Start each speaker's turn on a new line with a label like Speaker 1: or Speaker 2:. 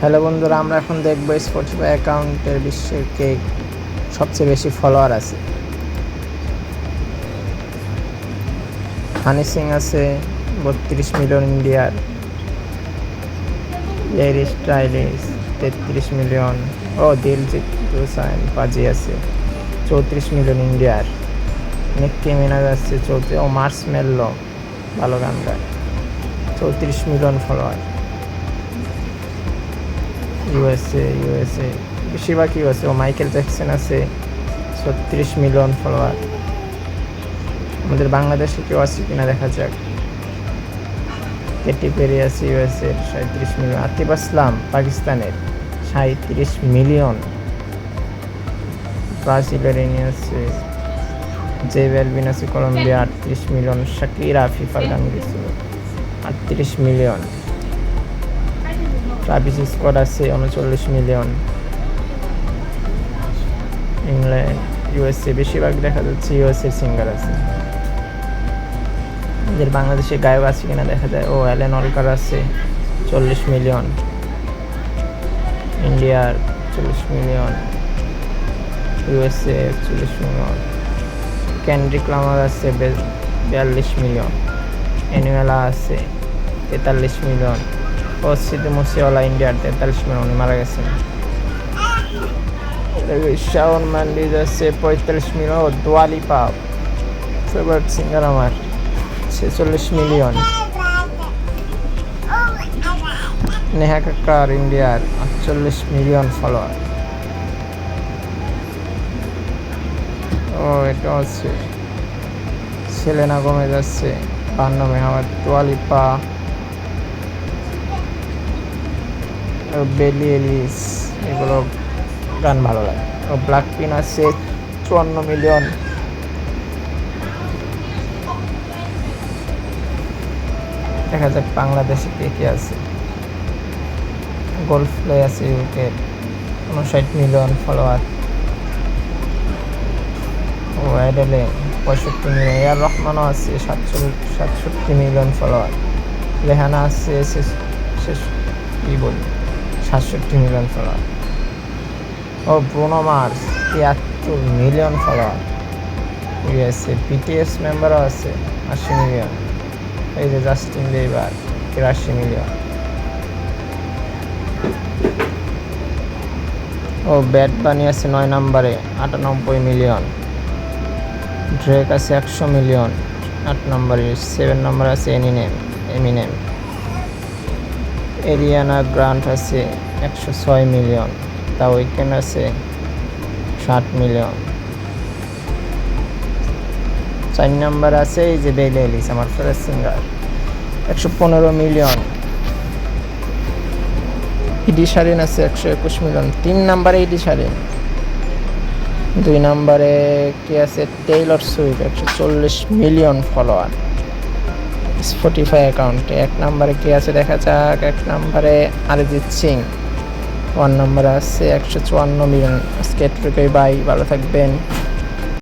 Speaker 1: Hello বন্ধুরা, আমরা এখন দেখবো স্পটিফাই অ্যাকাউন্টের বিশ্বের কে সবচেয়ে বেশি ফলোয়ার আছে। হানি সিং আছে 32 মিলিয়ন ইন্ডিয়ার, এর স্টাইলিশ 33 মিলিয়ন, দিলজিৎ দোসাঞ্জ পাজি আছে 34 মিলিয়ন ইন্ডিয়ার, নিক্কি মিনাজ আছে 34, মার্শমেলো ভালো গান গায় 34 মিলিয়ন ফলোয়ার। ইউএসএ বেশিরভাগ ইউএসএ। মাইকেল জ্যাকসন আছে 36 মিলিয়ন ফলোয়ার। আমাদের বাংলাদেশে কেউ আছে কিনা দেখা যাক। কেটি পেরি আছে ইউএসএ 37 মিলিয়ন। আতিফ আসলাম পাকিস্তানের 37 মিলিয়ন। ব্রাজিলের ইনি আছে জে বেলভিন আছে কলম্বিয়া 38 মিলিয়ন। শাকিরা ফিফার গান গেছিল 38 মিলিয়ন। ট্রাভিস স্কট আছে 39 মিলিয়ন। ইংল্যান্ড ইউএসএ বেশিরভাগ দেখা যাচ্ছে ইউএসএ সিঙ্গার আছে। আমাদের বাংলাদেশে গায়ক আছে কিনা দেখা যায়। অ্যালেন অলকার আছে 40 মিলিয়ন। ইন্ডিয়ার 40 million. USA 40 million. Kendrick Lamar আছে 42 মিলিয়ন। অ্যানুয়েলা আছে 43 মিলিয়ন। সিদ্ধু মুসেওয়ালা ইন্ডিয়ার 43 মিলিয়ন, উনি মারা গেছেন। শাওন মেন্ডিস আছে 45 মিলিয়ন। দুয়া লিপা ফেভারিট সিঙ্গার আমার 46 মিলিয়ন। নেহা কাক্কর ইন্ডিয়ার 48 মিলিয়ন ফলোয়ার। এটা হচ্ছে সেলেনা গোমেজ আছে 52 মিলিয়ন। দুয়া লিপা, বেলি এলিস, এগুলো গান ভালো লাগে। ব্ল্যাক পিন আছে 54 মিলিয়ন। দেখা যাক বাংলাদেশে কে আছে। গোল্ফ প্লে আছে UK 59 million followers. Adele 65 million. AR রহমানও আছে 67 মিলিয়ন ফলোয়ার। রেহানা আছে 67 million followers. Bruno Mars 73 million followers USA. BTS মেম্বারও আছে 80 মিলিয়ন। এই যে জাস্টিন বিবার 83 মিলিয়ন। ব্যাড বানি আছে 9 নম্বরে 98 মিলিয়ন। ড্রেক আছে 100 মিলিয়ন 8 নম্বরে। 7 নম্বরে আছে এমিনেম। এরিয়ানা গ্রান্ট আছে 106 মিলিয়ন। দ্য উইকেন্ড আছে 60 মিলিয়ন। 4 নম্বর আছে এই যে বেলি এলিস, আমার favourite singer 115 million. Ed Sheeran আছে 121 মিলিয়ন। 3 নম্বরে ইডি শারিন। 2 নম্বরে কে আছে? Taylor Swift 140 million follower Spotify অ্যাকাউন্টে। 1 নম্বরে কে আছে দেখা যাক। 1 নম্বরে অরিজিৎ সিং। 1 নম্বরে আছে 154 মিলিয়ন। আজকে এটুকুই, বাই, ভালো থাকবেন।